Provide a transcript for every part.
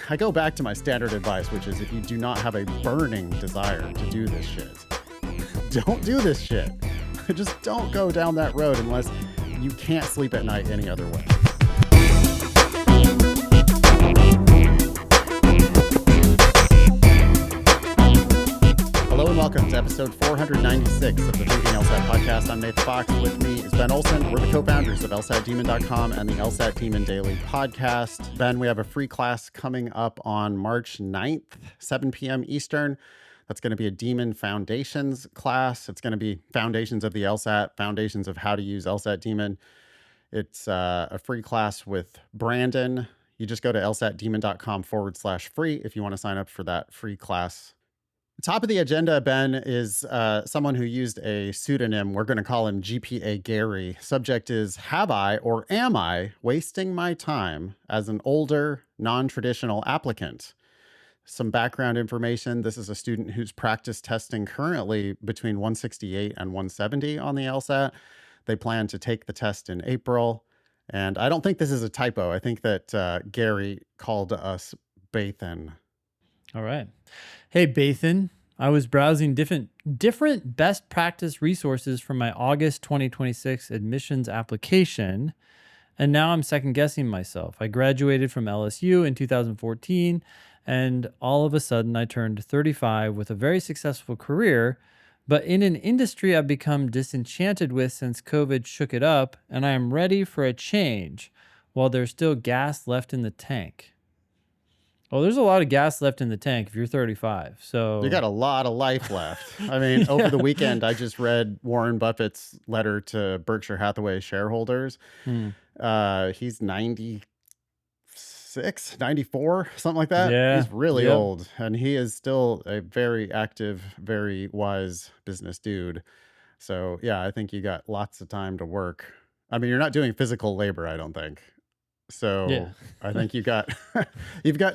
I go back to my standard advice, which is if you do not have a burning desire to do this shit, don't do this shit. Just don't go down that road unless you can't sleep at night any other way. Hello and welcome to episode 496 of the Thinking LSAT podcast. I'm Nathan Fox. With me is Ben Olson. We're the co-founders of LSATdemon.com and the LSAT Demon Daily podcast. Ben, we have a free class coming up on March 9th, 7 p.m. Eastern. That's going to be a Demon Foundations class. It's going to be foundations of the LSAT, foundations of how to use LSAT Demon. It's a free class with Brandon. You just go to lsatdemon.com/free if you want to sign up for that free class. Top of the agenda, Ben, is someone who used a pseudonym. We're going to call him GPA Gary. Subject is, have I or am I wasting my time as an older, non-traditional applicant? Some background information. This is a student who's practice testing currently between 168 and 170 on the LSAT. They plan to take the test in April. And I don't think this is a typo. I think that Gary called us Bathan. All right. Hey, Bathan. I was browsing different best practice resources for my August 2026 admissions application, and now I'm second guessing myself. I graduated from LSU in 2014, and all of a sudden I turned 35 with a very successful career, but in an industry I've become disenchanted with since COVID shook it up, and I am ready for a change while there's still gas left in the tank. Well, there's a lot of gas left in the tank if you're 35. So you got a lot of life left. I mean, over the weekend, I just read Warren Buffett's letter to Berkshire Hathaway shareholders. He's 96, 94, something like that. Yeah. He's really old, and he is still a very active, very wise business dude. So yeah, I think you got lots of time to work. I mean, you're not doing physical labor, I don't think. So yeah. I think you've got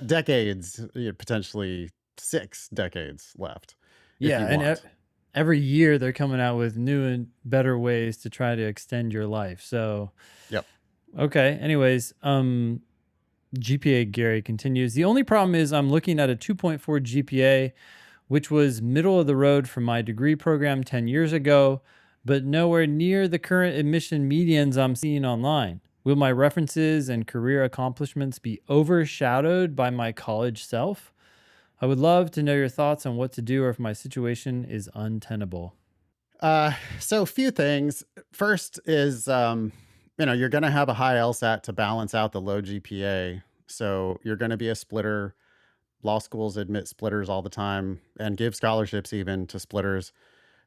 decades, potentially 6 decades left. Yeah, and every year they're coming out with new and better ways to try to extend your life. So, yep. Okay. Anyways, GPA Gary continues. The only problem is I'm looking at a 2.4 GPA, which was middle of the road for my degree program 10 years ago, but nowhere near the current admission medians I'm seeing online. Will my references and career accomplishments be overshadowed by my college self? I would love to know your thoughts on what to do or if my situation is untenable. So a few things. First is, you're going to have a high LSAT to balance out the low GPA. So you're going to be a splitter. Law schools admit splitters all the time and give scholarships even to splitters.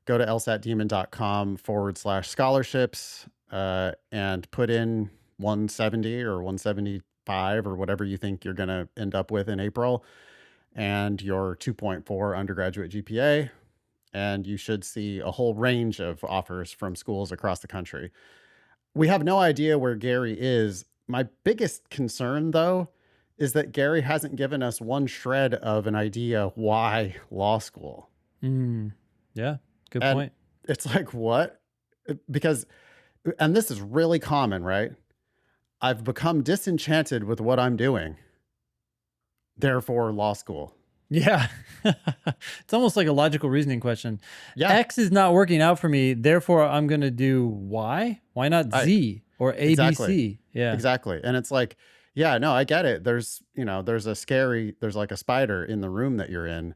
Go to lsatdemon.com/scholarships and put in 170 or 175 or whatever you think you're going to end up with in April and your 2.4 undergraduate GPA. And you should see a whole range of offers from schools across the country. We have no idea where Gary is. My biggest concern, though, is that Gary hasn't given us one shred of an idea why law school. Yeah, good point. It's like, what? Because, and this is really common, right? I've become disenchanted with what I'm doing. Therefore, law school. Yeah. It's almost like a logical reasoning question. Yeah. X is not working out for me. Therefore, I'm going to do Y. Why not Z or A, exactly. B, C? Yeah, exactly. And it's like, yeah, no, I get it. There's like a spider in the room that you're in,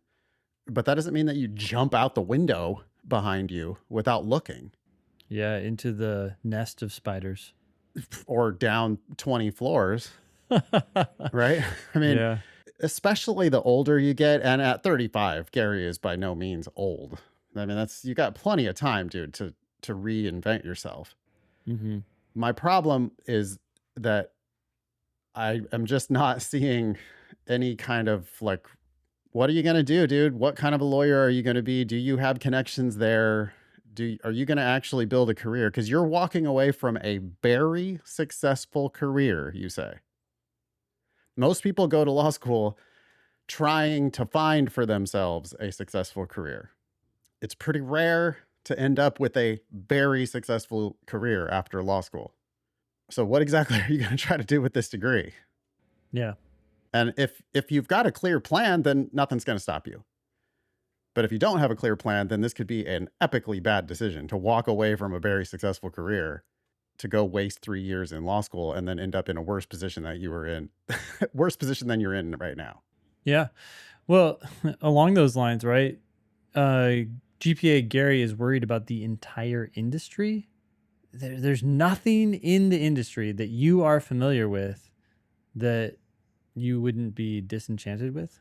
but that doesn't mean that you jump out the window behind you without looking. Yeah. Into the nest of spiders. Or down 20 floors, right? I mean, especially the older you get, and at 35, Gary is by no means old. I mean, you got plenty of time, dude, to reinvent yourself. Mm-hmm. My problem is that I am just not seeing any kind of like, what are you going to do, dude? What kind of a lawyer are you going to be? Do you have connections there? Are you going to actually build a career? Because you're walking away from a very successful career, you say. Most people go to law school trying to find for themselves a successful career. It's pretty rare to end up with a very successful career after law school. So what exactly are you going to try to do with this degree? Yeah. And if you've got a clear plan, then nothing's going to stop you. But if you don't have a clear plan, then this could be an epically bad decision to walk away from a very successful career, to go waste 3 years in law school and then end up in a worse position that you were in, worse position than you're in right now. Yeah. Well, along those lines, right? GPA Gary is worried about the entire industry. There's nothing in the industry that you are familiar with that you wouldn't be disenchanted with.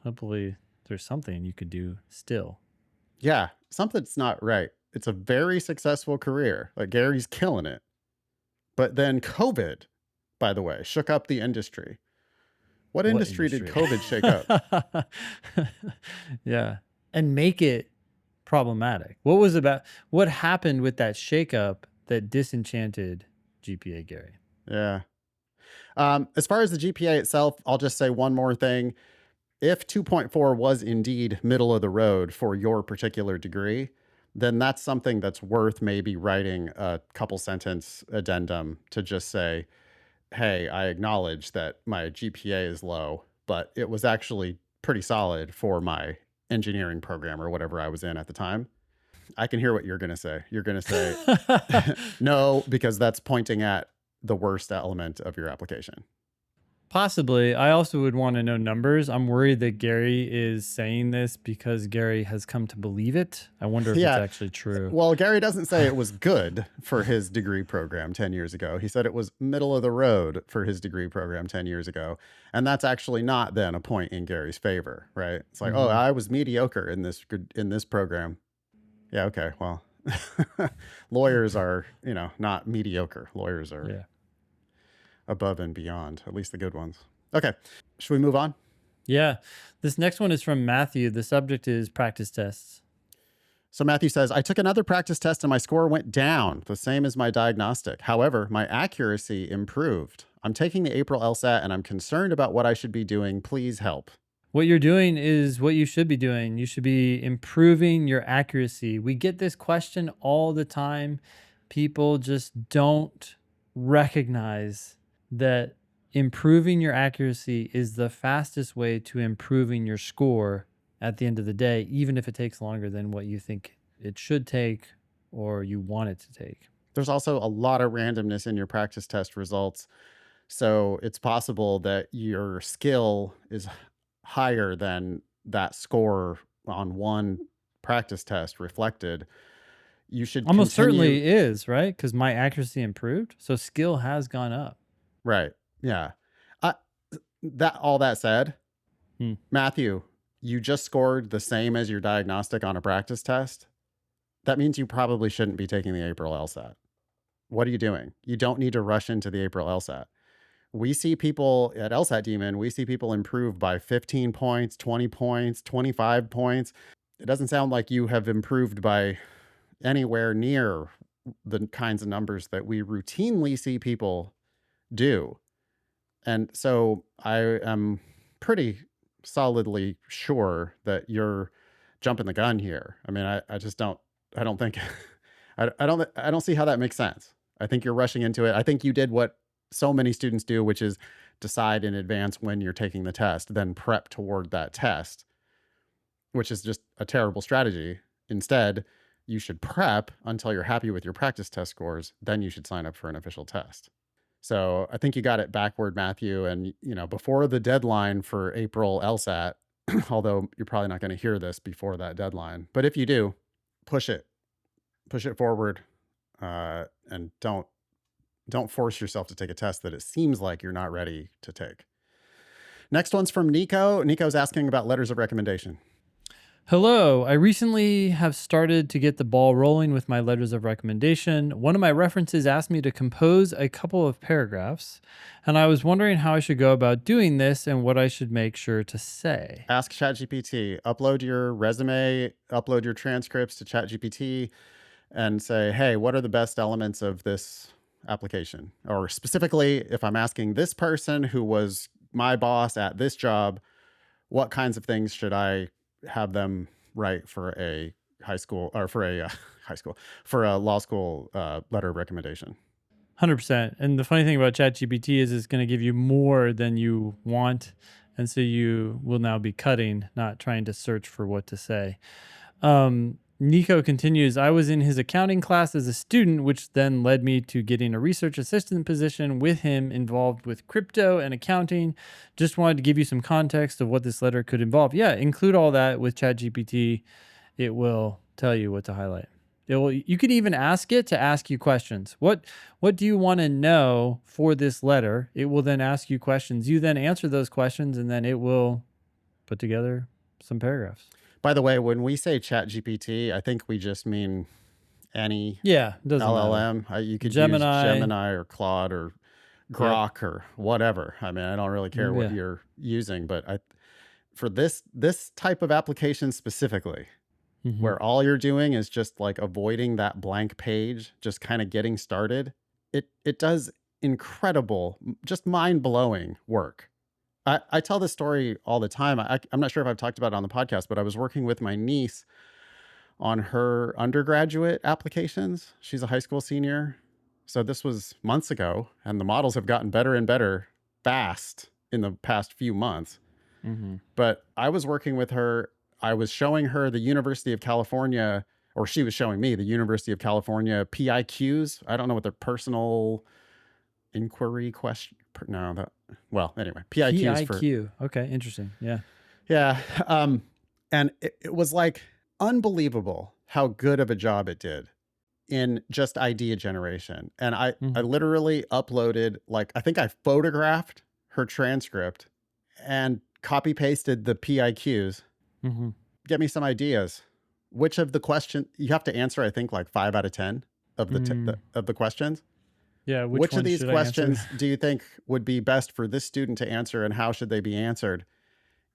Hopefully there's something you could do still. Yeah, something's not right. It's a very successful career. Like, Gary's killing it. But then COVID, by the way, shook up the industry. What industry did COVID shake up? Yeah. And make it problematic. What happened with that shakeup that disenchanted GPA Gary? Yeah. As far as the GPA itself, I'll just say one more thing. If 2.4 was indeed middle of the road for your particular degree, then that's something that's worth maybe writing a couple sentence addendum to just say, hey, I acknowledge that my GPA is low, but it was actually pretty solid for my engineering program or whatever I was in at the time. I can hear what you're going to say. You're going to say, no, because that's pointing at the worst element of your application. Possibly. I also would want to know numbers. I'm worried that Gary is saying this because Gary has come to believe it. I wonder if it's actually true. Well, Gary doesn't say it was good for his degree program 10 years ago. He said it was middle of the road for his degree program 10 years ago. And that's actually not then a point in Gary's favor, right? It's like, oh, I was mediocre in this program. Yeah, okay, well, lawyers are, not mediocre. Lawyers are above and beyond, at least the good ones. Okay, should we move on? Yeah. This next one is from Matthew. The subject is practice tests. So Matthew says, I took another practice test and my score went down, the same as my diagnostic. However, my accuracy improved. I'm taking the April LSAT and I'm concerned about what I should be doing. Please help. What you're doing is what you should be doing. You should be improving your accuracy. We get this question all the time. People just don't recognize that improving your accuracy is the fastest way to improving your score at the end of the day, even if it takes longer than what you think it should take or you want it to take. There's also a lot of randomness in your practice test results. So it's possible that your skill is higher than that score on one practice test reflected. You should almost certainly is, right? Because my accuracy improved. So skill has gone up. Right. Yeah. All that said, Matthew, you just scored the same as your diagnostic on a practice test. That means you probably shouldn't be taking the April LSAT. What are you doing? You don't need to rush into the April LSAT. We see people at LSAT Demon, we see people improve by 15 points, 20 points, 25 points. It doesn't sound like you have improved by anywhere near the kinds of numbers that we routinely see people do. And so I am pretty solidly sure that you're jumping the gun here. I mean, I don't think, I don't see how that makes sense. I think you're rushing into it. I think you did what so many students do, which is decide in advance when you're taking the test, then prep toward that test, which is just a terrible strategy. Instead, you should prep until you're happy with your practice test scores. Then you should sign up for an official test. So I think you got it backward, Matthew. And, before the deadline for April LSAT, although you're probably not going to hear this before that deadline, but if you do, push it forward, and don't force yourself to take a test that it seems like you're not ready to take. Next one's from Nico. Nico's asking about letters of recommendation. Hello, I recently have started to get the ball rolling with my letters of recommendation. One of my references asked me to compose a couple of paragraphs, and I was wondering how I should go about doing this and what I should make sure to say. Ask ChatGPT, upload your resume, upload your transcripts to ChatGPT, and say, hey, what are the best elements of this application? Or specifically, if I'm asking this person who was my boss at this job, what kinds of things should I have them write for a high school or for a law school letter of recommendation? 100%. And the funny thing about ChatGPT is it's going to give you more than you want. And so you will now be cutting, not trying to search for what to say. Nico continues, I was in his accounting class as a student, which then led me to getting a research assistant position with him involved with crypto and accounting. Just wanted to give you some context of what this letter could involve. Yeah, include all that with ChatGPT. It will tell you what to highlight. You could even ask it to ask you questions. What do you want to know for this letter? It will then ask you questions. You then answer those questions, and then it will put together some paragraphs. By the way, when we say ChatGPT, I think we just mean any doesn't LLM. matter. You could Gemini. use Gemini or Claude or Grok or whatever. I mean, I don't really care what you're using, but for this type of application specifically, where all you're doing is just like avoiding that blank page, just kind of getting started, it does incredible, just mind-blowing work. I tell this story all the time. I'm not sure if I've talked about it on the podcast, but I was working with my niece on her undergraduate applications. She's a high school senior. So this was months ago, and the models have gotten better and better fast in the past few months. But I was working with her. I was showing her the University of California, or she was showing me the University of California PIQs. I don't know what their personal inquiry question. Well, anyway, PIQs PIQ. Okay, interesting. Yeah. Yeah. And it was like unbelievable how good of a job it did in just idea generation. And I literally uploaded, like, I think I photographed her transcript and copy pasted the PIQs. Get me some ideas. Which of the questions you have to answer? I think like 5 out of 10 of the questions. Yeah. Which of these questions do you think would be best for this student to answer, and how should they be answered?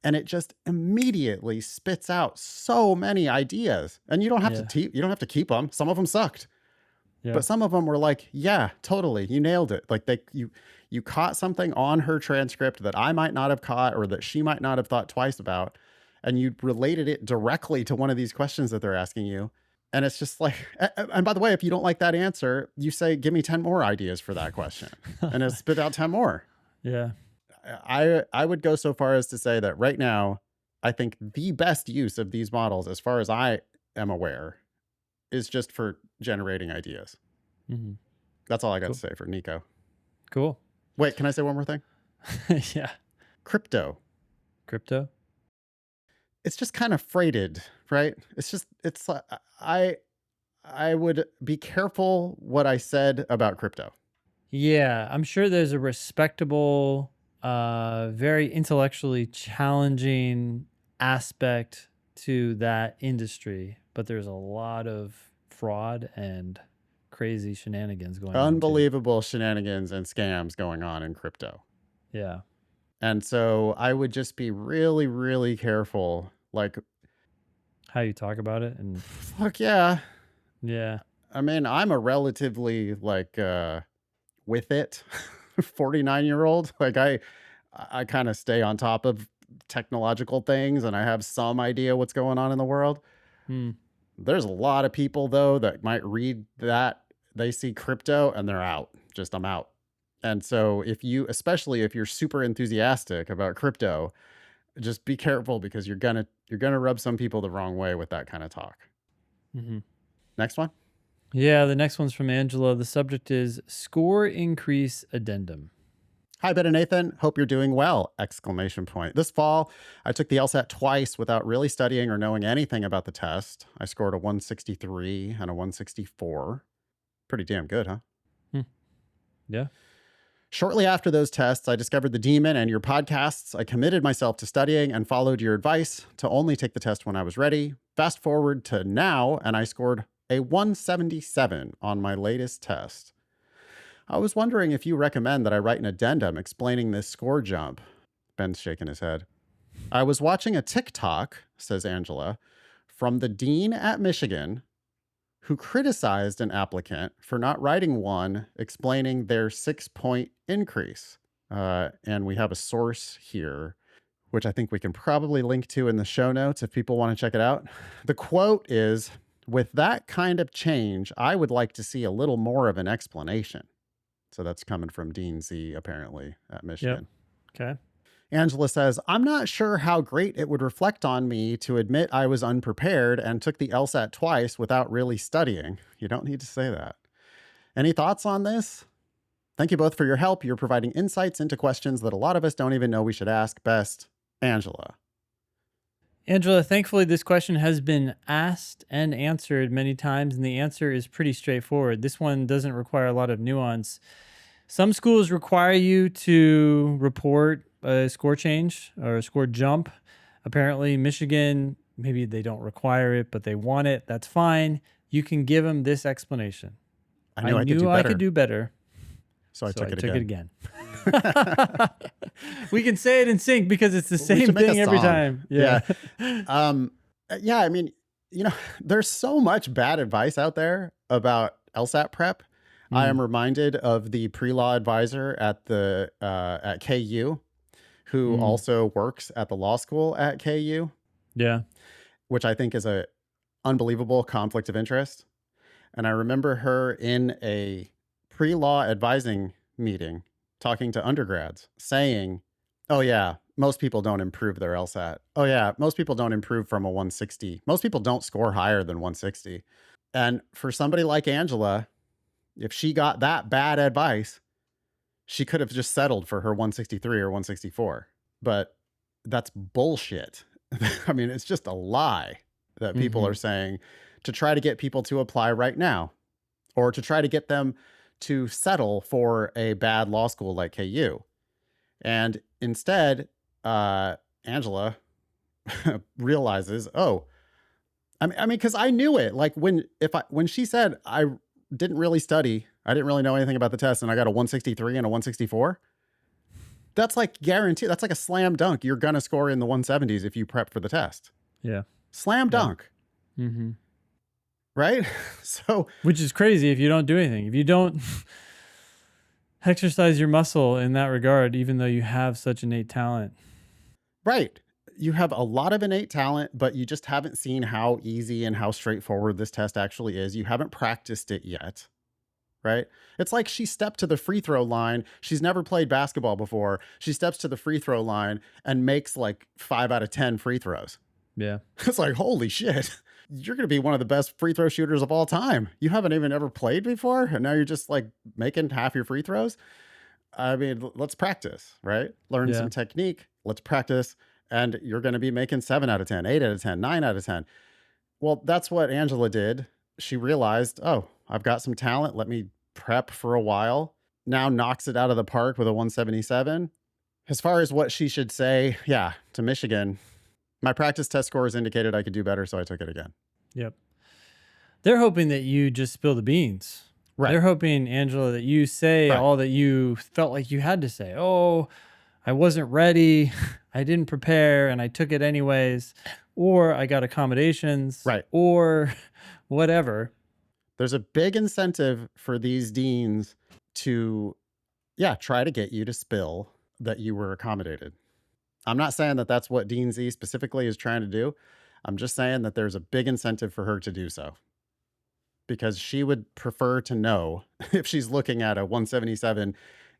And it just immediately spits out so many ideas. And you don't have to keep them. Some of them sucked. Yeah. But some of them were like, yeah, totally. You nailed it. Like you caught something on her transcript that I might not have caught, or that she might not have thought twice about. And you related it directly to one of these questions that they're asking you. And it's just like, and by the way, if you don't like that answer, you say, give me 10 more ideas for that question. And it spit out 10 more. Yeah. I would go so far as to say that right now, I think the best use of these models, as far as I am aware, is just for generating ideas. That's all I got to say for Nico. Cool. Wait, can I say one more thing? Yeah. Crypto. It's just kind of freighted, right? I would be careful what I said about crypto. Yeah, I'm sure there's a respectable, very intellectually challenging aspect to that industry, but there's a lot of fraud and crazy shenanigans going on. Unbelievable shenanigans and scams going on in crypto. Yeah. And so I would just be really, really careful, like how you talk about it. And fuck yeah. Yeah. I mean, I'm a relatively like with it 49-year-old. Like I kind of stay on top of technological things, and I have some idea what's going on in the world. There's a lot of people though that might read that, they see crypto and they're out. Just I'm out. And so especially if you're super enthusiastic about crypto, just be careful, because you're gonna rub some people the wrong way with that kind of talk. Next one. Yeah, the next one's from Angela. The subject is score increase addendum. Hi, Ben and Nathan. Hope you're doing well! ! This fall, I took the LSAT twice without really studying or knowing anything about the test. I scored a 163 and a 164. Pretty damn good, huh? Yeah. Shortly after those tests, I discovered the Demon and your podcasts. I committed myself to studying and followed your advice to only take the test when I was ready. Fast forward to now, and I scored a 177 on my latest test. I was wondering if you recommend that I write an addendum explaining this score jump. Ben's shaking his head. I was watching a TikTok, says Angela, from the dean at Michigan, who criticized an applicant for not writing one explaining their 6-point increase. And we have a source here, which I think we can probably link to in the show notes if people want to check it out. The quote is, "With that kind of change, I would like to see a little more of an explanation." So that's coming from Dean Z, apparently, at Yep. Michigan. Okay. Angela says, I'm not sure how great it would reflect on me to admit I was unprepared and took the LSAT twice without really studying. You don't need to say that. Any thoughts on this? Thank you both for your help. You're providing insights into questions that a lot of us don't even know we should ask. Best, Angela. Angela, thankfully, this question has been asked and answered many times, and the answer is pretty straightforward. This one doesn't require a lot of nuance. Some schools require you to report a score change or a score jump. Apparently, Michigan, maybe they don't require it, but they want it. That's fine. You can give them this explanation. I knew I could do better. So I took it again. We can say it in sync because it's the same thing every time. Yeah. Yeah. I mean, there's so much bad advice out there about LSAT prep. I am reminded of the pre-law advisor at at KU, who also works at the law school at KU. Yeah. Which I think is a unbelievable conflict of interest. And I remember her in a pre-law advising meeting talking to undergrads saying, oh yeah, most people don't improve their LSAT. Oh yeah, most people don't improve from a 160. Most people don't score higher than 160. And for somebody like Angela, if she got that bad advice, she could have just settled for her 163 or 164. But that's bullshit. I mean, it's just a lie that people are saying to try to get people to apply right now, or to try to get them to settle for a bad law school like KU. And instead, Angela realizes, oh, I mean, because I knew it. Like when she said I didn't really study, I didn't really know anything about the test, and I got a 163 and a 164. That's like guaranteed. That's like a slam dunk. You're gonna score in the 170s if you prep for the test. Yeah, slam dunk. Mm-hmm. Right? So, which is crazy if you don't do anything. If you don't exercise your muscle in that regard, even though you have such innate talent. Right. You have a lot of innate talent, but you just haven't seen how easy and how straightforward this test actually is. You haven't practiced it yet. Right? It's like she stepped to the free throw line. She's never played basketball before. She steps to the free throw line and makes like 5 out of 10 free throws. Yeah. It's like, holy shit. You're going to be one of the best free throw shooters of all time. You haven't even ever played before, and now you're just like making half your free throws. I mean, let's practice, right? Learn some technique. Let's practice. And you're going to be making 7 out of 10, 8 out of 10, 9 out of 10. Well, that's what Angela did. She realized, oh, I've got some talent. Let me prep for a while. Now knocks it out of the park with a 177. As far as what she should say, yeah, to Michigan, my practice test scores indicated I could do better, so I took it again. Yep. They're hoping that you just spill the beans. Right. They're hoping, Angela, that you say all that you felt like you had to say. Oh, I wasn't ready. I didn't prepare and I took it anyways. Or I got accommodations. Right. Or whatever. There's a big incentive for these deans to, try to get you to spill that you were accommodated. I'm not saying that that's what Dean Z specifically is trying to do. I'm just saying that there's a big incentive for her to do so, because she would prefer to know if she's looking at a 177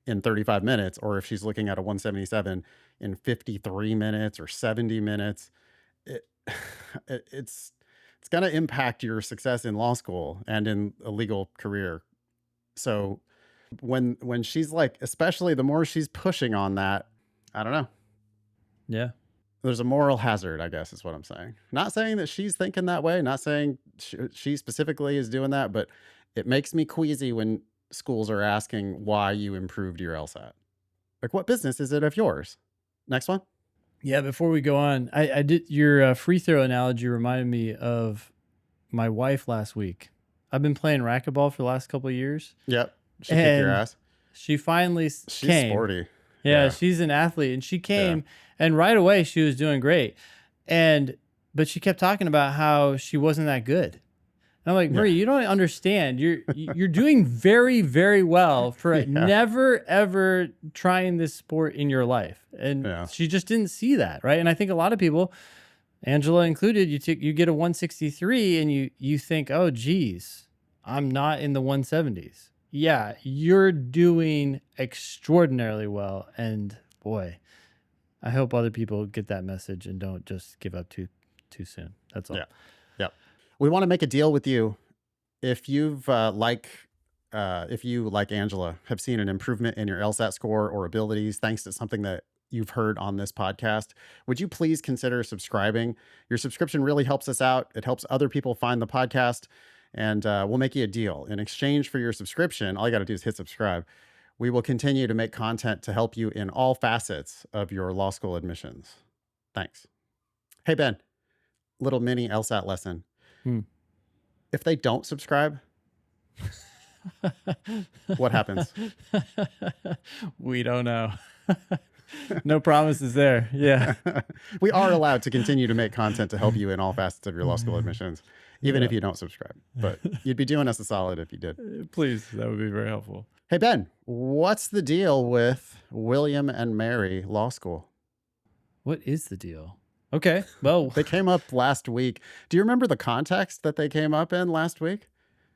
in 35 minutes, or if she's looking at a 177 in 53 minutes or 70 minutes. It's going to impact your success in law school and in a legal career. So when she's like, especially the more she's pushing on that, I don't know. Yeah. There's a moral hazard, I guess is what I'm saying. Not saying that she's thinking that way, not saying she specifically is doing that, but it makes me queasy when schools are asking why you improved your LSAT. Like, what business is it of yours? Next one. Yeah, before we go on, I did your free throw analogy reminded me of my wife last week. I've been playing racquetball for the last couple of years. Yep. She kicked your ass. She finally came. Sporty. Yeah, she's an athlete, and she came, and right away she was doing great, but she kept talking about how she wasn't that good. And I'm like, Marie, you don't understand. You're doing very, very well for never ever trying this sport in your life, and she just didn't see that, right? And I think a lot of people, Angela included, you get a 163, and you think, oh, geez, I'm not in the 170s. yeah, you're doing extraordinarily well. And boy, I hope other people get that message and don't just give up too soon. That's all. Yeah. Yep. We want to make a deal with you. If you've if you, like Angela, have seen an improvement in your LSAT score or abilities thanks to something that you've heard on this podcast, would you please consider subscribing? Your subscription really helps us out. It helps other people find the podcast, and we'll make you a deal. In exchange for your subscription, all you got to do is hit subscribe. We will continue to make content to help you in all facets of your law school admissions. Thanks. Hey, Ben, little mini LSAT lesson. If they don't subscribe, what happens? We don't know. No promises there. Yeah. We are allowed to continue to make content to help you in all facets of your law school admissions, even if you don't subscribe. But you'd be doing us a solid if you did. Please, that would be very helpful. Hey, Ben, what's the deal with William and Mary Law School? What is the deal? Okay, well, They came up last week. Do you remember the context that they came up in last week?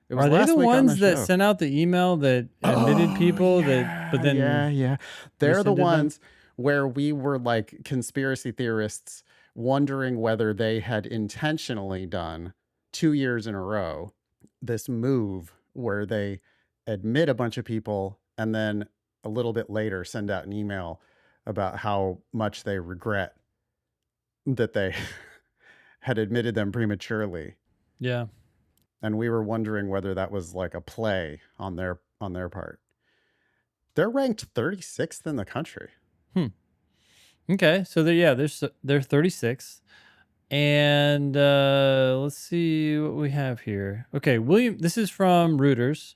It was are they last the week on ones that show. sent out the email that admitted people that, but then they're the rescinded them? ones where we were like conspiracy theorists wondering whether they had intentionally done 2 years in a row this move where they admit a bunch of people and then a little bit later send out an email about how much they regret that they had admitted them prematurely. Yeah. And we were wondering whether that was like a play on their part. They're ranked 36th in the country. Okay, so they're 36, and let's see what we have here. Okay, William. This is from Reuters.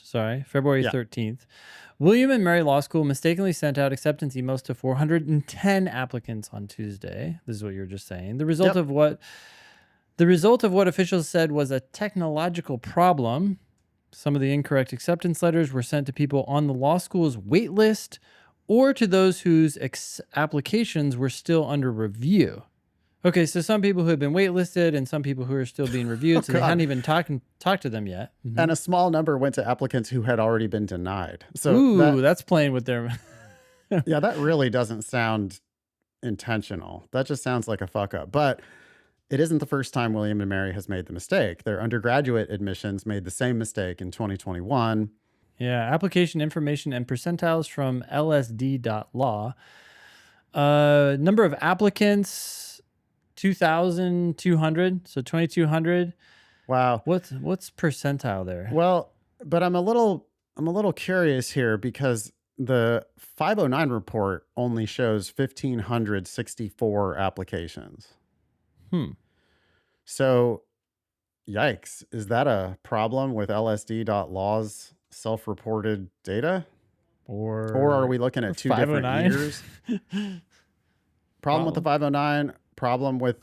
Sorry, February 13th. William and Mary Law School mistakenly sent out acceptance emails to 410 applicants on Tuesday. This is what you were just saying. The result of what officials said was a technological problem. Some of the incorrect acceptance letters were sent to people on the law school's wait list or to those whose applications were still under review. Okay, so some people who have been waitlisted and some people who are still being reviewed, so they hadn't even talked to them yet. And a small number went to applicants who had already been denied. So that's playing with their... Yeah, that really doesn't sound intentional. That just sounds like a fuck up. But it isn't the first time William and Mary has made the mistake. Their undergraduate admissions made the same mistake in 2021. Yeah, application information and percentiles from lsd.law. Number of applicants, 2,200, so 2,200. Wow. What's percentile there? Well, but I'm a little curious here because the 509 report only shows 1,564 applications. So, yikes. Is that a problem with LSD.law's self-reported data? Or are we looking at two different years? Problem with the 509, problem with,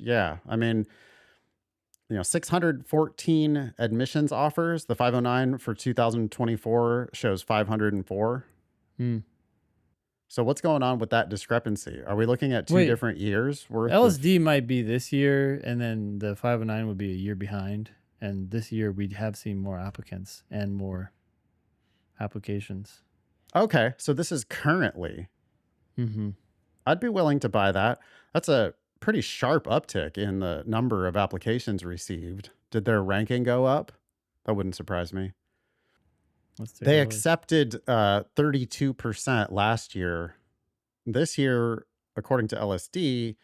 I mean, 614 admissions offers. The 509 for 2024 shows 504. So what's going on with that discrepancy? Are we looking at two different years worth? LSD might be this year, and then the 509 would be a year behind. And this year we'd have seen more applicants and more applications. Okay, so this is currently. I'd be willing to buy that. That's a pretty sharp uptick in the number of applications received. Did their ranking go up? That wouldn't surprise me. They accepted 32% last year. This year, according to LSD,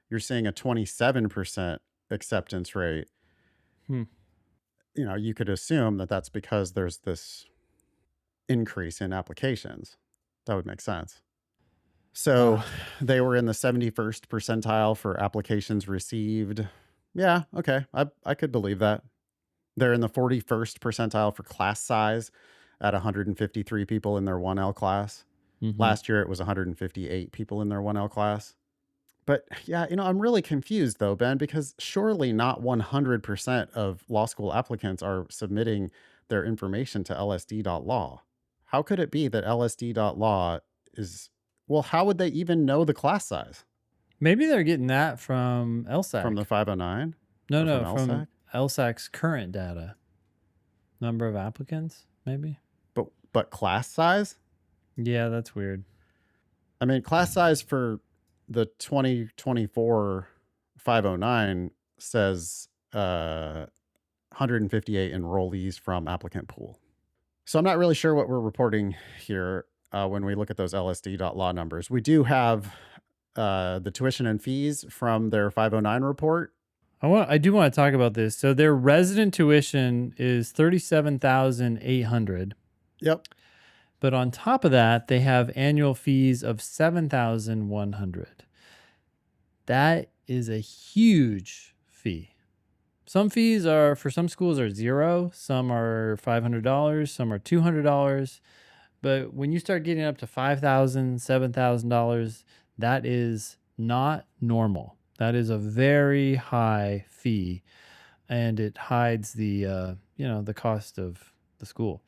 you're seeing a 27% acceptance rate. You could assume that that's because there's this increase in applications. That would make sense. So they were in the 71st percentile for applications received. Yeah, okay. I could believe that. They're in the 41st percentile for class size at 153 people in their 1L class. Last year, it was 158 people in their 1L class. But yeah, I'm really confused though, Ben, because surely not 100% of law school applicants are submitting their information to LSD.law. How could it be that LSD.law is, how would they even know the class size? Maybe they're getting that from LSAC. From the 509? No, from LSAC's current data. Number of applicants, maybe? But class size? Yeah, that's weird. I mean, class size for the 2024 509 says 158 enrollees from applicant pool. So I'm not really sure what we're reporting here when we look at those LSD.law numbers. We do have the tuition and fees from their 509 report. I do want to talk about this. So their resident tuition is $37,800. Yep. But on top of that, they have annual fees of $7,100. That is a huge fee. Some fees are for some schools are zero, some are $500, some are $200. But when you start getting up to $5,000, $7,000, that is not normal. That is a very high fee, and it hides the the cost of the school.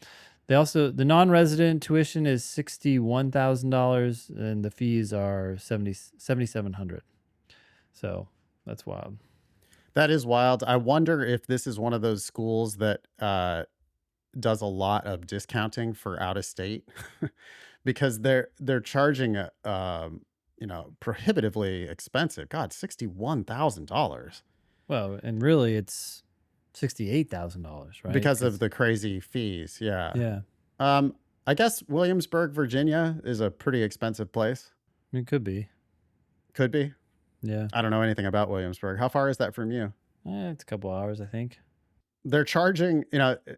The non-resident tuition is $61,000, and the fees are $7,700. So that's wild. That is wild. I wonder if this is one of those schools that does a lot of discounting for out of state because they're charging prohibitively expensive. God, $61,000 Well, and really it's $68,000, right? because of the crazy fees. Yeah. Yeah, I guess Williamsburg, Virginia is a pretty expensive place. it could be. Could be. Yeah, I don't know anything about Williamsburg. How far is that from you? it's a couple hours, I think. They're charging,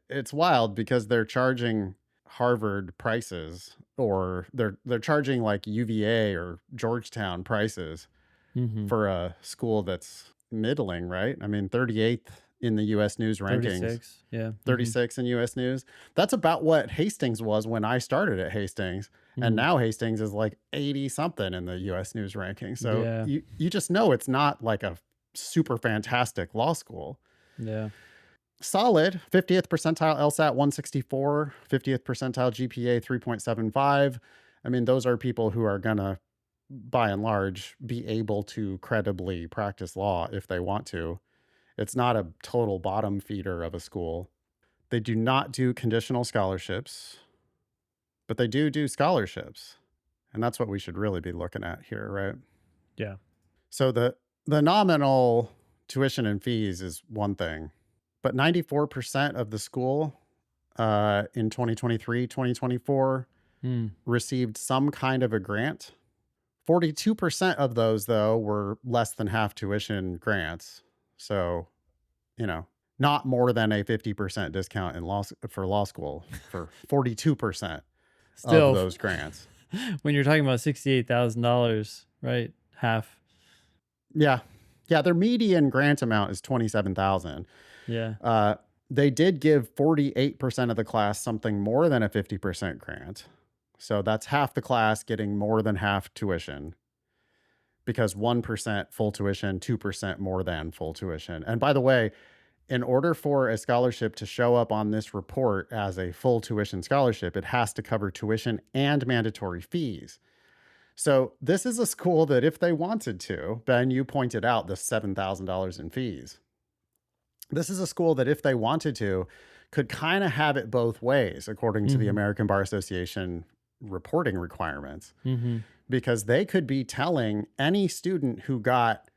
it's wild because they're charging Harvard prices, or they're charging like UVA or Georgetown prices Mm-hmm. for a school that's middling, right? I mean, 38th in the US News rankings, 36. Yeah. 36 in US News. That's about what Hastings was when I started at Hastings. And Mhm. now Hastings is like 80 something in the US News rankings. So Yeah. you just know it's not like a super fantastic law school. Yeah. Solid 50th percentile LSAT 164, 50th percentile GPA 3.75. I mean, those are people who are going to, by and large, be able to credibly practice law if they want to. It's not a total bottom feeder of a school. They do not do conditional scholarships, but they do scholarships. And that's what we should really be looking at here, right? Yeah. So the nominal tuition and fees is one thing, but 94% of the school in 2023, 2024 received some kind of a grant. 42% of those, though, were less than half tuition grants. So, not more than a 50% discount for law school for 42% Still, of those grants. when you're talking about $68,000, right? Half. Yeah. Yeah. Their median grant amount is $27,000. Yeah. They did give 48% of the class something more than a 50% grant. So that's half the class getting more than half tuition, because 1% full tuition, 2% more than full tuition. And by the way, in order for a scholarship to show up on this report as a full tuition scholarship, it has to cover tuition and mandatory fees. So this is a school that if they wanted to, Ben, you pointed out the $7,000 in fees. This is a school that if they wanted to, could kind of have it both ways, according to the American Bar Association reporting requirements, because they could be telling any student who got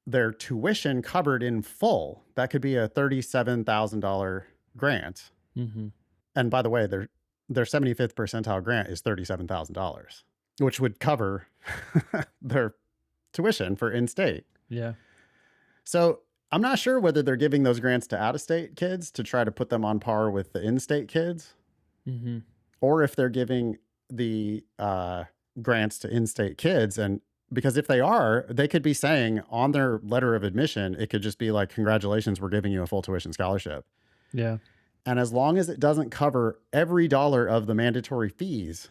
their tuition covered in full, that could be a $37,000 grant. And by the way, their 75th percentile grant is $37,000, which would cover their tuition for in-state. Yeah. So I'm not sure whether they're giving those grants to out-of-state kids to try to put them on par with the in-state kids, or if they're giving the grants to in-state kids. And because if they are, they could be saying on their letter of admission, it could just be like, congratulations, we're giving you a full tuition scholarship. Yeah. And as long as it doesn't cover every dollar of the mandatory fees,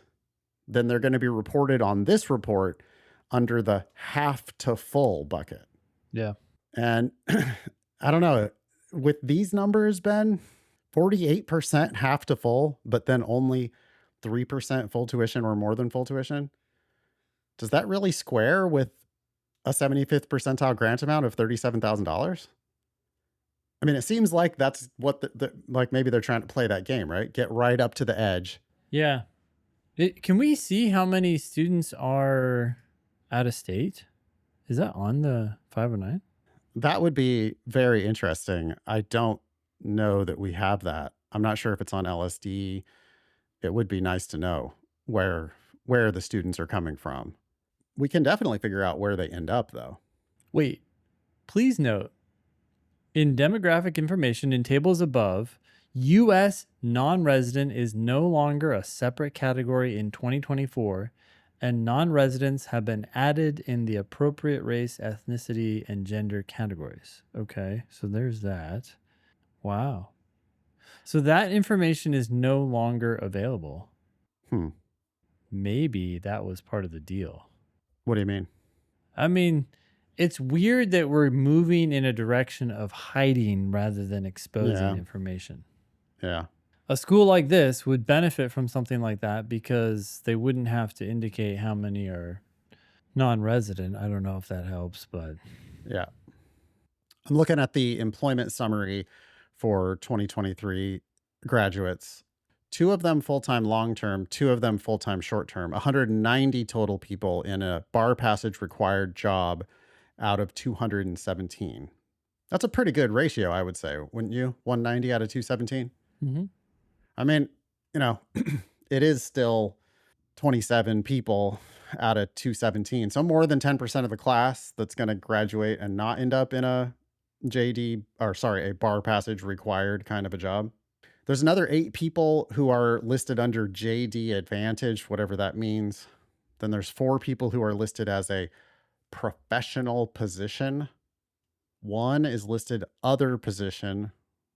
then they're going to be reported on this report under the half to full bucket. Yeah. And I don't know, with these numbers, Ben, 48% half to full, but then only 3% full tuition or more than full tuition. Does that really square with a 75th percentile grant amount of $37,000? I mean, it seems like that's what like maybe they're trying to play that game, right? Get right up to the edge. Yeah. Can we see how many students are out of state? Is that on the 509? That would be very interesting. I don't know that we have that. I'm not sure if it's on LSD. It would be nice to know where the students are coming from. We can definitely figure out where they end up, though. Wait, please note in demographic information in tables above, U.S. non-resident is no longer a separate category in 2024, and non-residents have been added in the appropriate race, ethnicity, and gender categories. Okay, so there's that. Wow. So that information is no longer available. Hmm. Maybe that was part of the deal. What do you mean? I mean, it's weird that we're moving in a direction of hiding rather than exposing Yeah. information. Yeah. A school like this would benefit from something like that because they wouldn't have to indicate how many are non-resident. I don't know if that helps, but Yeah. I'm looking at the employment summary for 2023 graduates. 2 of them full-time long-term, 2 of them full-time short-term. 190 total people in a bar passage required job out of 217. That's a pretty good ratio, I would say, wouldn't you? 190 out of 217. mm-hmm. I mean, it is still 27 people out of 217. So more than 10% of the class that's going to graduate and not end up in a a bar passage required kind of a job. There's another 8 people who are listed under JD Advantage, whatever that means. Then there's 4 people who are listed as a professional position. 1 is listed other position.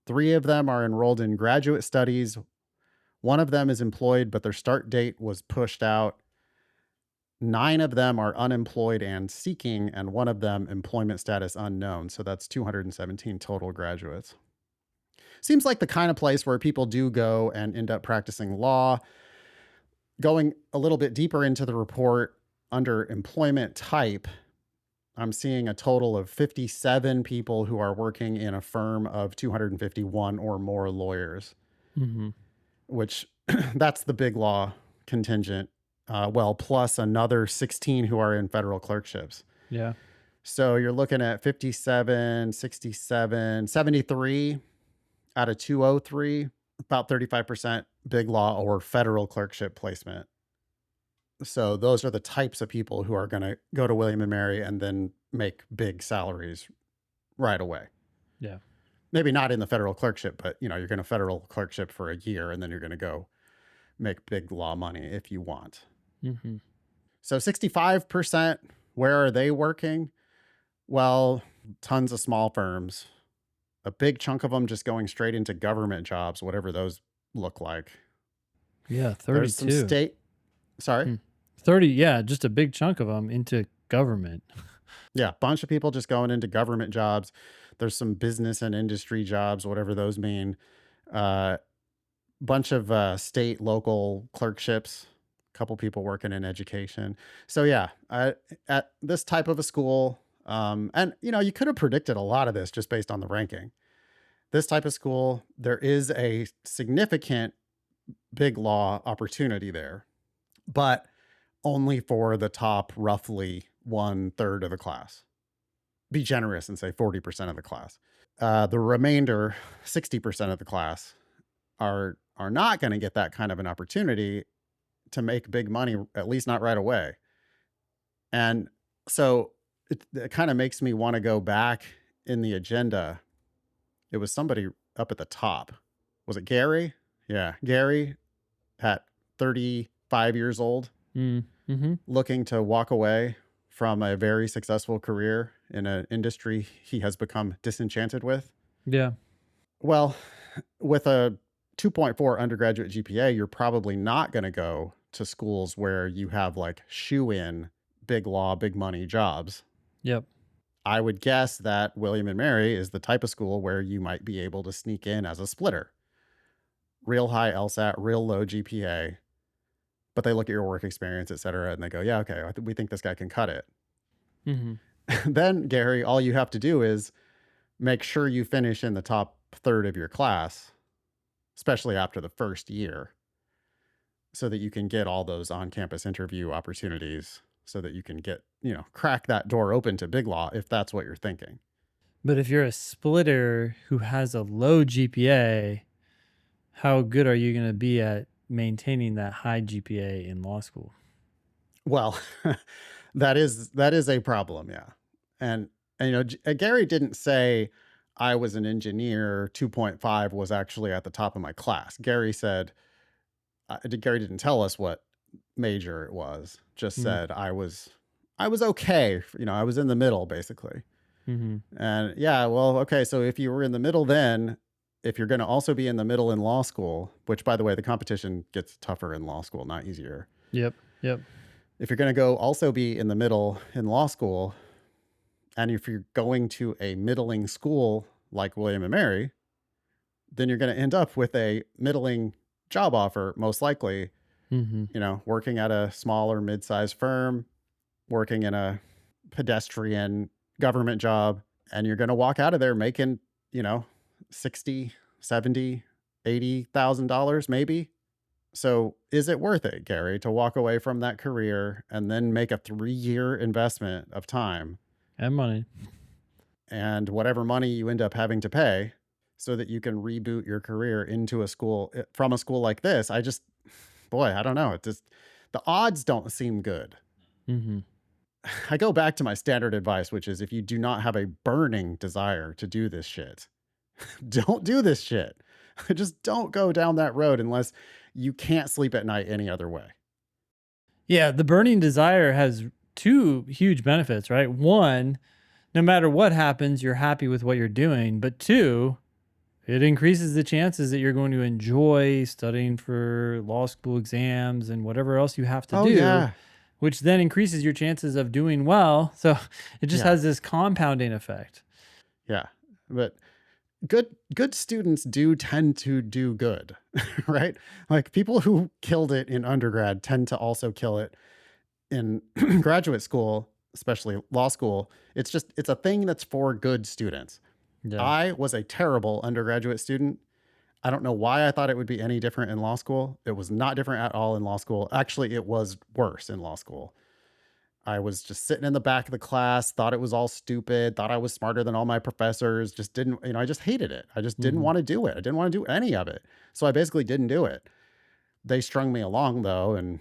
3 of them are enrolled in graduate studies. 1 of them is employed, but their start date was pushed out. 9 of them are unemployed and seeking, and 1 of them employment status unknown. So that's 217 total graduates. Seems like the kind of place where people do go and end up practicing law. Going a little bit deeper into the report under employment type, I'm seeing a total of 57 people who are working in a firm of 251 or more lawyers, Mm-hmm. which that's the big law contingent. Plus another 16 who are in federal clerkships. Yeah. So you're looking at 57, 67, 73 out of 203, about 35% big law or federal clerkship placement. So those are the types of people who are going to go to William and Mary and then make big salaries right away. Yeah. Maybe not in the federal clerkship, but you're going to federal clerkship for a year and then you're going to go make big law money if you want. Mm-hmm. So 65%, where are they working? Well, tons of small firms. A big chunk of them just going straight into government jobs, whatever those look like. Yeah, 32. There's some state. Sorry? 30, yeah, just a big chunk of them into government. Yeah, a bunch of people just going into government jobs. There's some business and industry jobs, whatever those mean. Bunch of state, local clerkships. Couple people working in education. So yeah, at this type of a school, and you could have predicted a lot of this just based on the ranking. This type of school, there is a significant big law opportunity there, but only for the top roughly 1/3 of the class. Be generous and say 40% of the class. The remainder, 60% of the class, are not going to get that kind of an opportunity to make big money, at least not right away. And so it kind of makes me want to go back in the agenda. It was somebody up at the top. Was it Gary? Yeah, Gary at 35 years old, Mm-hmm. looking to walk away from a very successful career in an industry he has become disenchanted with. Yeah. Well, with a 2.4 undergraduate GPA, you're probably not going to go to schools where you have like shoe-in big law, big money jobs. Yep. I would guess that William and Mary is the type of school where you might be able to sneak in as a splitter. Real high LSAT, real low GPA, but they look at your work experience, et cetera, and they go, yeah, okay, we think this guy can cut it. Mm-hmm. Then, Gary, all you have to do is make sure you finish in the top third of your class, especially after the first year, so that you can get all those on-campus interview opportunities, so that you can get, crack that door open to big law if that's what you're thinking. But if you're a splitter who has a low GPA, how good are you going to be at maintaining that high GPA in law school? Well, that is a problem, yeah. And Gary didn't say I was an engineer, 2.5 was actually at the top of my class. Gary said, Gary didn't tell us what major it was, just said I was okay. I was in the middle, basically. And yeah, well, okay, so if you were in the middle then, if you're going to also be in the middle in law school, which, by the way, the competition gets tougher in law school, not easier. Yep. If you're going to go also be in the middle in law school, and if you're going to a middling school like William and Mary, then you're going to end up with a middling job offer, most likely, working at a small or mid-sized firm, working in a pedestrian government job, and you're going to walk out of there making, $60, $70, $80,000 maybe. So is it worth it, Gary, to walk away from that career and then make a 3-year investment of time and money and whatever money you end up having to pay so that you can reboot your career into a school from a school like this? I don't know. It just, the odds don't seem good. I go back to my standard advice, which is if you do not have a burning desire to do this shit, don't do this shit. Just don't go down that road unless you can't sleep at night any other way. Yeah, the burning desire has two huge benefits, right? One, no matter what happens, you're happy with what you're doing. But two, it increases the chances that you're going to enjoy studying for law school exams and whatever else you have to do, yeah. which then increases your chances of doing well. So it just has this compounding effect. Yeah, but good students do tend to do good, right? Like people who killed it in undergrad tend to also kill it in graduate school, especially law school. It's a thing that's for good students. Yeah. I was a terrible undergraduate student. I don't know why I thought it would be any different in law school. It was not different at all in law school. Actually, it was worse in law school. I was just sitting in the back of the class, thought it was all stupid, thought I was smarter than all my professors, just didn't, I just hated it. I just didn't want to do it. I didn't want to do any of it. So I basically didn't do it. They strung me along though and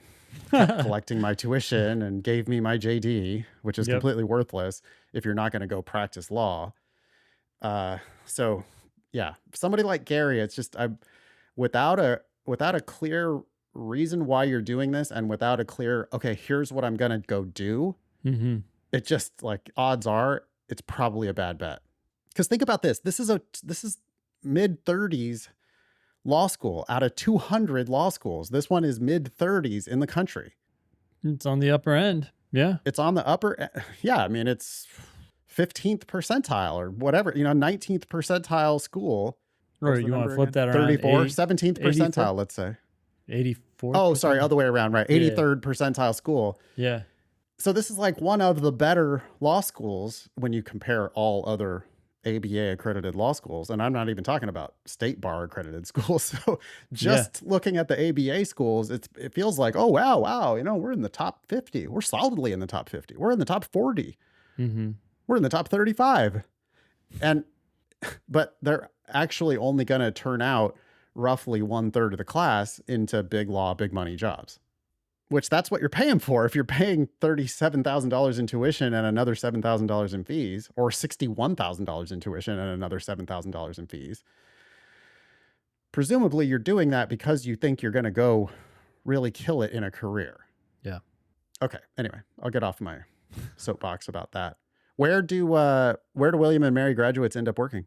kept collecting my tuition and gave me my JD, which is completely worthless if you're not going to go practice law. So yeah, somebody like Gary, it's just, without a clear reason why you're doing this and without a clear, okay, here's what I'm going to go do. It just, like, odds are it's probably a bad bet. Because think about this. This is mid 30s law school out of 200 law schools. This one is mid 30s in the country. It's on the upper end. Yeah. It's on the upper. Yeah. I mean, it's 15th percentile or whatever, 19th percentile school. Or you want to flip that around? 34, 17th percentile, let's say. 84. Oh, sorry. Other way around. Right. 83rd percentile school. Yeah. So this is like one of the better law schools when you compare all other ABA accredited law schools. And I'm not even talking about state bar accredited schools. So just looking at the ABA schools, it feels like, oh, wow. We're in the top 50. We're solidly in the top 50. We're in the top 40. We're in the top 35. But they're actually only going to turn out roughly 1/3 of the class into big law, big money jobs, which that's what you're paying for. If you're paying $37,000 in tuition and another $7,000 in fees, or $61,000 in tuition and another $7,000 in fees, presumably you're doing that because you think you're going to go really kill it in a career. Yeah. Okay. Anyway, I'll get off my soapbox about that. Where do William and Mary graduates end up working?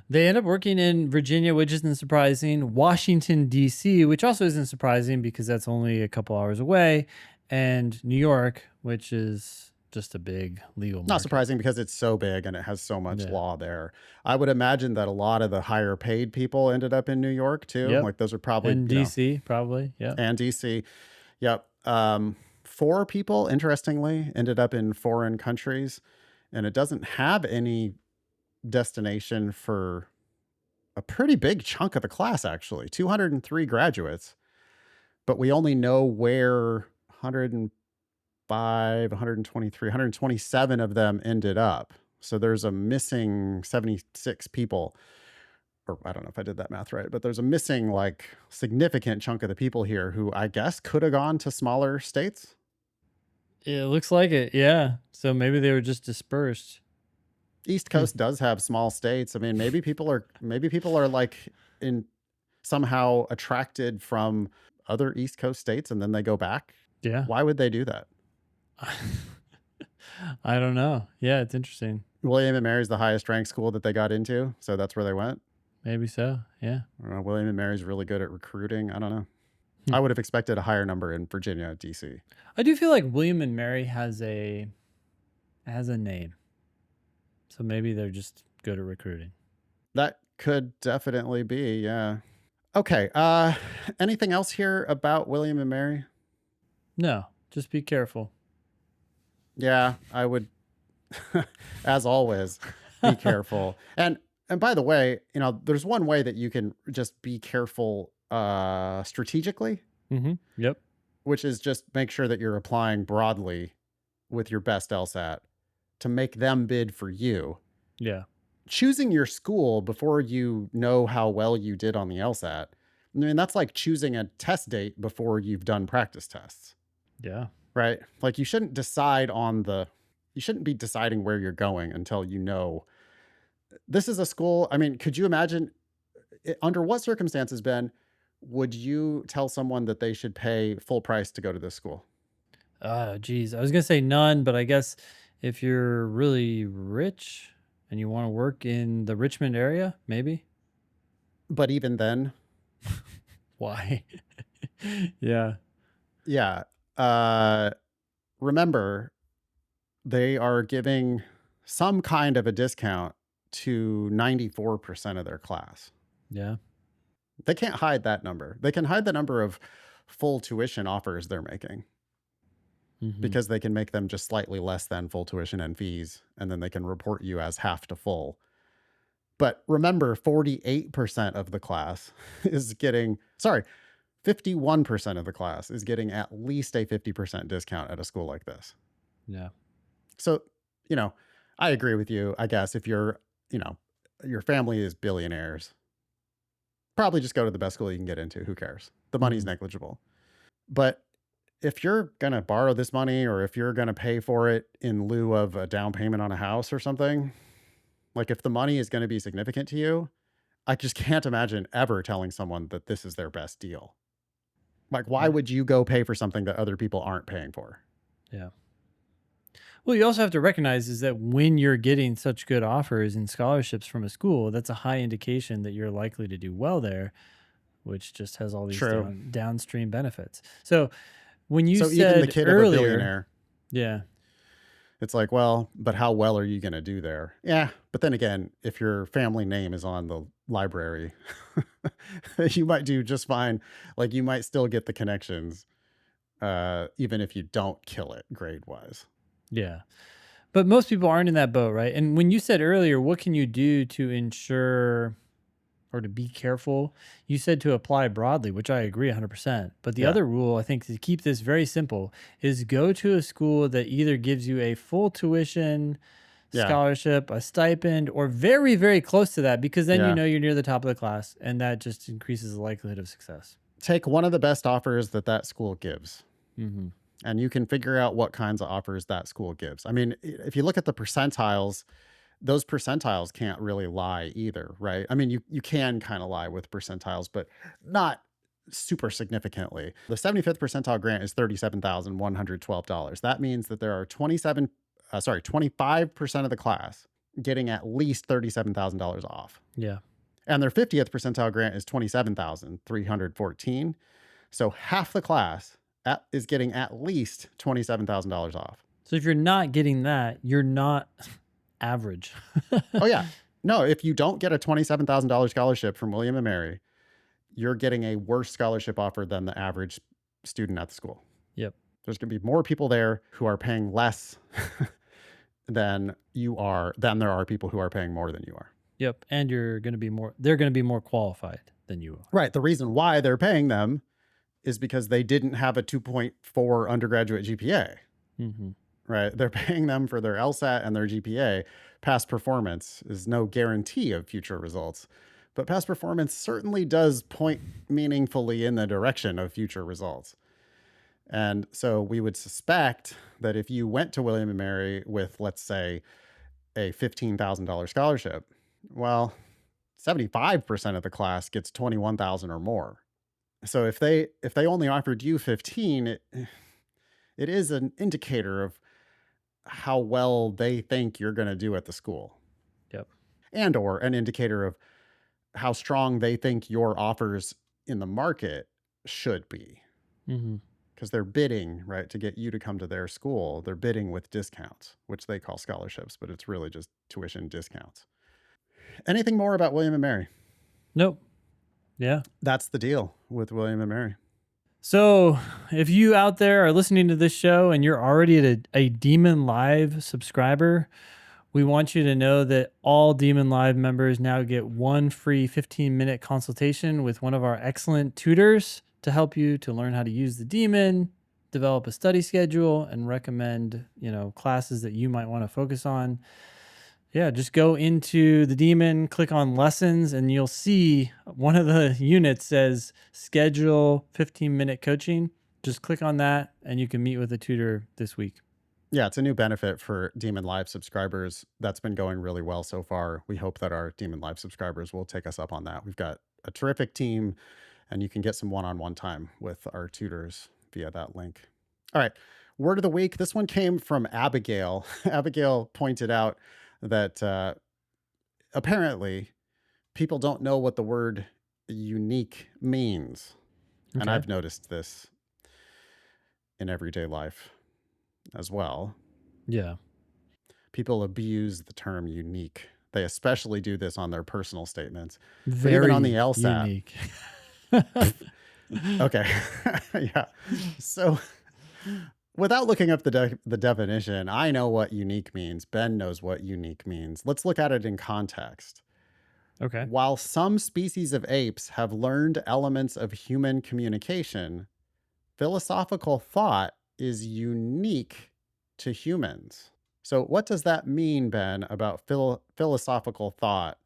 They end up working in Virginia, which isn't surprising, Washington, D.C., which also isn't surprising because that's only a couple hours away, and New York, which is just a big legal market. Not surprising because it's so big and it has so much law there. I would imagine that a lot of the higher paid people ended up in New York too. Like those are probably... And D.C., probably, yeah. And D.C., yep. 4 people, interestingly, ended up in foreign countries, and it doesn't have any destination for a pretty big chunk of the class, actually, 203 graduates, but we only know where 105, 123, 127 of them ended up. So there's a missing 76 people, or I don't know if I did that math right, but there's a missing like significant chunk of the people here who I guess could have gone to smaller states. It looks like it. Yeah. So maybe they were just dispersed. East Coast does have small states. I mean, maybe people are like in somehow attracted from other East Coast states and then they go back. Yeah. Why would they do that? I don't know. Yeah, it's interesting. William and Mary's the highest ranked school that they got into, so that's where they went. Maybe so. Yeah. I don't know, William and Mary's really good at recruiting. I don't know. Hmm. I would have expected a higher number in Virginia, DC. I do feel like William and Mary has a name. So maybe they're just good at recruiting. That could definitely be, yeah. Okay. Anything else here about William and Mary? No, just be careful. Yeah, I would, as always, be careful. And by the way, there's one way that you can just be careful strategically, Yep. which is just make sure that you're applying broadly with your best LSAT to make them bid for you. Yeah. Choosing your school before you know how well you did on the LSAT, I mean, that's like choosing a test date before you've done practice tests. Yeah. Right? Like you shouldn't be deciding where you're going until you know this is a school. I mean, could you imagine under what circumstances, Ben, would you tell someone that they should pay full price to go to this school? Geez. I was going to say none, but I guess if you're really rich and you want to work in the Richmond area, maybe. But even then, Why? Yeah. yeah. Remember, they are giving some kind of a discount to 94% of their class. Yeah. They can't hide that number. They can hide the number of full tuition offers they're making because they can make them just slightly less than full tuition and fees, and then they can report you as half to full. But remember, 48% of the class is getting, 51% of the class is getting at least a 50% discount at a school like this. Yeah. So, I agree with you, I guess, if your family is billionaires, probably just go to the best school you can get into. Who cares? The money's negligible. But if you're going to borrow this money or if you're going to pay for it in lieu of a down payment on a house or something, like if the money is going to be significant to you, I just can't imagine ever telling someone that this is their best deal. Like, why would you go pay for something that other people aren't paying for? Yeah. Well, you also have to recognize is that when you're getting such good offers and scholarships from a school, that's a high indication that you're likely to do well there, which just has all these downstream benefits. So when you said even the kid earlier, of a billionaire, yeah, it's like, well, but how well are you going to do there? Yeah. But then again, if your family name is on the library, you might do just fine. Like you might still get the connections, even if you don't kill it grade wise. Yeah. But most people aren't in that boat, right? And when you said earlier, what can you do to ensure or to be careful? You said to apply broadly, which I agree 100%. But the other rule, I think, to keep this very simple is go to a school that either gives you a full tuition scholarship, a stipend, or very, very close to that, because then you know you're near the top of the class and that just increases the likelihood of success. Take one of the best offers that school gives. And you can figure out what kinds of offers that school gives. I mean, if you look at the percentiles, those percentiles can't really lie either, right? I mean, you can kind of lie with percentiles, but not super significantly. The 75th percentile grant is $37,112. That means that there are 25% of the class getting at least $37,000 off. Yeah. And their 50th percentile grant is $27,314. So half the class is getting at least $27,000 off. So if you're not getting that, you're not average. Oh, yeah. No, if you don't get a $27,000 scholarship from William and Mary, you're getting a worse scholarship offer than the average student at the school. Yep. There's going to be more people there who are paying less then there are people who are paying more than you are. Yep. And they're going to be more qualified than you are. Right. The reason why they're paying them is because they didn't have a 2.4 undergraduate GPA. Mm-hmm. Right. They're paying them for their LSAT and their GPA. Past performance is no guarantee of future results, but past performance certainly does point meaningfully in the direction of future results. And so we would suspect that if you went to William & Mary with, let's say, a $15,000 scholarship, well, 75% of the class gets 21,000 or more. So if they only offered you 15, it is an indicator of how well they think you're going to do at the school. Yep. And or an indicator of how strong they think your offers in the market should be. Mm-hmm. Because they're bidding, right, to get you to come to their school. They're bidding with discounts, which they call scholarships, but it's really just tuition discounts. Anything more about William & Mary? Nope. Yeah. That's the deal with William & Mary. So if you out there are listening to this show and you're already a Demon Live subscriber, we want you to know that all Demon Live members now get one free 15-minute consultation with one of our excellent tutors to help you to learn how to use the Demon, develop a study schedule, and recommend, classes that you might want to focus on. Yeah, just go into the Demon, click on lessons, and you'll see one of the units says schedule 15-minute coaching. Just click on that and you can meet with a tutor this week. Yeah, it's a new benefit for Demon Live subscribers. That's been going really well so far. We hope that our Demon Live subscribers will take us up on that. We've got a terrific team, and you can get some one-on-one time with our tutors via that link. All right, word of the week. This one came from Abigail. Abigail pointed out that apparently people don't know what the word unique means. Okay. And I've noticed this in everyday life as well. Yeah. People abuse the term unique. They especially do this on their personal statements. Very even on the LSAT. unique. Okay. Yeah. So without looking up the definition, I know what unique means. Ben knows what unique means. Let's look at it in context. Okay. While some species of apes have learned elements of human communication, philosophical thought is unique to humans. So what does that mean, Ben, about philosophical thought?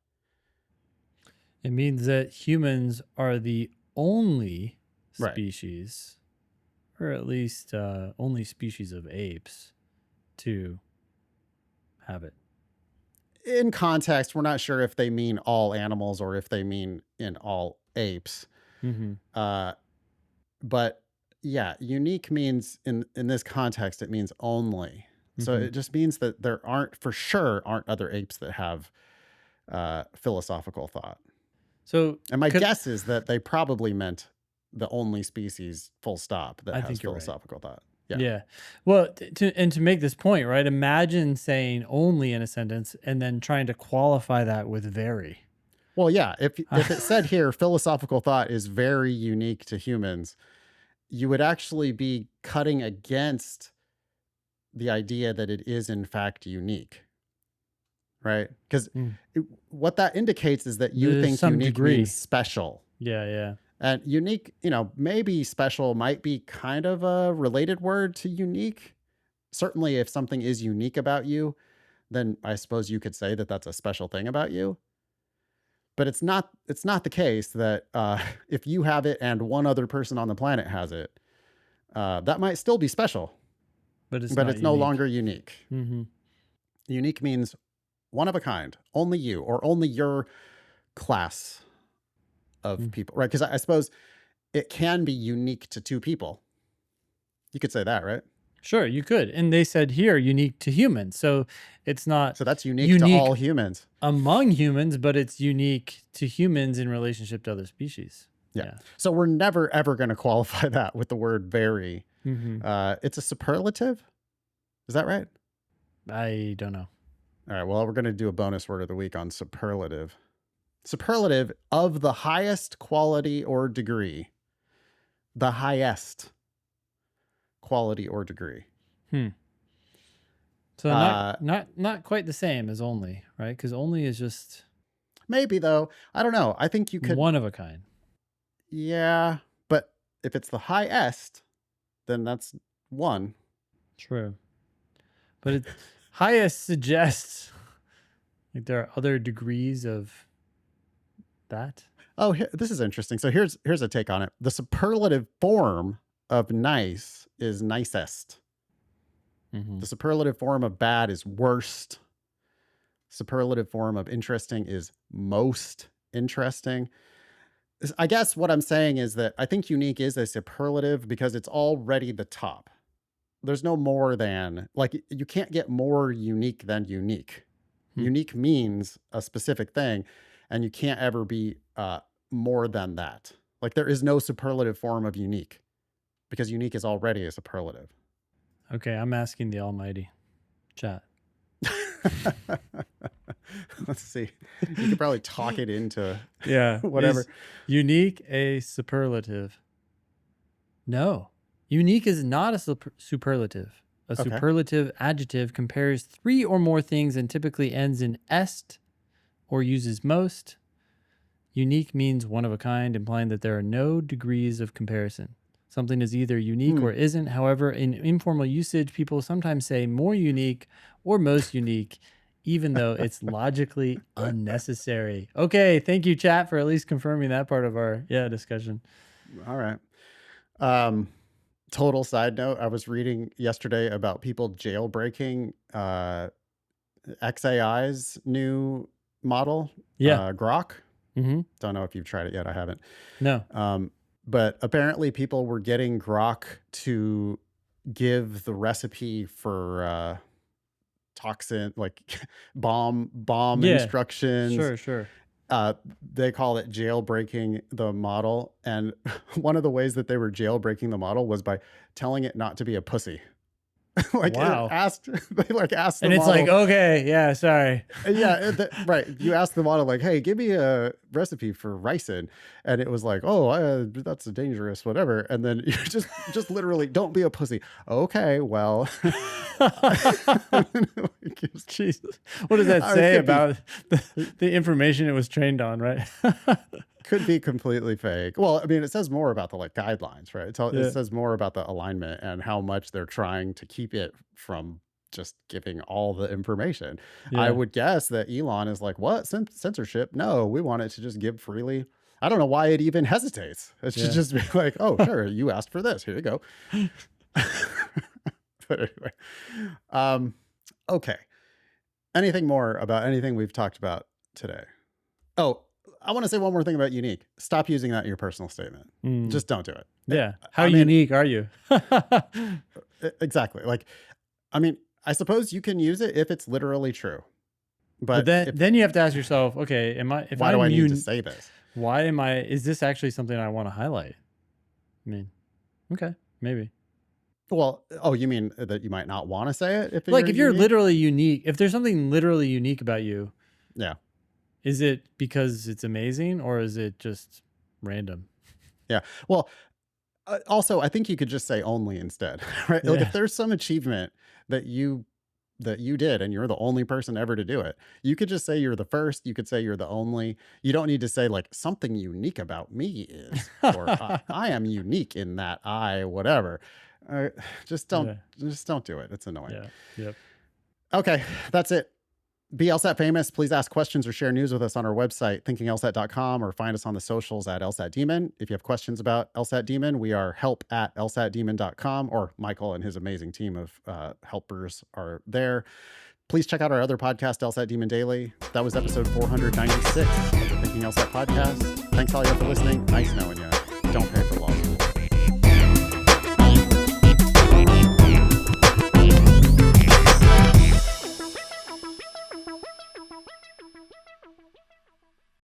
It means that humans are the only Right. species, or at least only species of apes, to have it. In context, we're not sure if they mean all animals or if they mean in all apes. Mm-hmm. But yeah, unique means in this context, it means only. So it just means that there aren't other apes that have philosophical thought. So, And my guess is that they probably meant the only species, full stop, that I has think you're right. philosophical thought. Yeah. Well, to make this point, right? Imagine saying only in a sentence and then trying to qualify that with very. Well, yeah. If it said here, philosophical thought is very unique to humans, you would actually be cutting against the idea that it is in fact unique, right? Because what that indicates is that you To think some unique degree. means special. Yeah. And unique, maybe special might be kind of a related word to unique. Certainly, if something is unique about you, then I suppose you could say that that's a special thing about you. But it's not the case that if you have it and one other person on the planet has it, that might still be special. But it's no longer unique. Mm-hmm. Unique means one of a kind, only you or only your class of people, right? Because I suppose it can be unique to two people. You could say that, right? Sure, you could. And they said here, unique to humans. So it's not So that's unique to all humans. Among humans, but it's unique to humans in relationship to other species. Yeah. So we're never, ever going to qualify that with the word very. It's a superlative. Is that right? I don't know. All right. Well, we're going to do a bonus word of the week on superlative. Superlative of the highest quality or degree. The highest quality or degree. So So not quite the same as only, right? Because only is just Maybe though. I don't know. I think you could. one of a kind. Yeah, but if it's the highest, then that's one. True. But highest suggests like there are other degrees of that. Oh, this is interesting. So here's a take on it. The superlative form of nice is nicest. Mm-hmm. The superlative form of bad is worst. Superlative form of interesting is most interesting. I guess what I'm saying is that I think unique is a superlative because it's already the top. There's no more than, like, you can't get more unique than unique. Unique means a specific thing, and you can't ever be more than that. Like, there is no superlative form of unique because unique is already a superlative. Okay, I'm asking the almighty chat. Let's see. You could probably talk it into whatever. Is unique a superlative? No. Unique is not a superlative. A superlative adjective compares three or more things and typically ends in est or uses most. Unique means one of a kind, implying that there are no degrees of comparison. Something is either unique or isn't. However, in informal usage, people sometimes say more unique or most unique, even though it's logically unnecessary. Okay, thank you, chat, for at least confirming that part of our discussion. All right. Total side note, I was reading yesterday about people jailbreaking XAI's new model, Grok. Mm-hmm. Don't know if you've tried it yet. I haven't. No. But apparently people were getting Grok to give the recipe for toxin, like bomb instructions. Sure. They call it jailbreaking the model. And one of the ways that they were jailbreaking the model was by telling it not to be a pussy. Wow. They asked the and it's model, like, okay, yeah, sorry. Right. You asked the model like, hey, give me a recipe for ricin. And it was like, oh, that's dangerous, whatever. And then you just literally don't be a pussy. Okay, well. Jesus. What does that say about the information it was trained on, right? Could be completely fake. Well, I mean, it says more about the guidelines, right? It says more about the alignment and how much they're trying to keep it from just giving all the information. Yeah. I would guess that Elon is like, what? Censorship? No, we want it to just give freely. I don't know why it even hesitates. It should just be like, oh, sure, you asked for this. Here you go. But anyway, okay. Anything more about anything we've talked about today? Oh, I want to say one more thing about unique. Stop using that in your personal statement. Just don't do it. Yeah. How unique are you? Exactly. Like, I mean, I suppose you can use it if it's literally true. But then you have to ask yourself, okay, why do I need to say this? Is this actually something I want to highlight? I mean, okay, maybe. Well, you mean that you might not want to say it? If you're literally unique, if there's something literally unique about you. Yeah. Is it because it's amazing or is it just random? Yeah. Well, also, I think you could just say only instead, right? Yeah. Like if there's some achievement that you did and you're the only person ever to do it, you could just say you're the first. You could say you're the only. You don't need to say like something unique about me is, or I am unique in that whatever. Just don't do it. It's annoying. Yeah. Yep. Okay. That's it. Be LSAT famous. Please ask questions or share news with us on our website, thinkinglsat.com, or find us on the socials at LSAT Demon. If you have questions about LSAT Demon, we are help@lsatdemon.com, or Michael and his amazing team of helpers are there. Please check out our other podcast, LSAT Demon Daily. That was episode 496 of the Thinking LSAT podcast. Thanks all you for listening. Nice knowing you. Don't pay for law.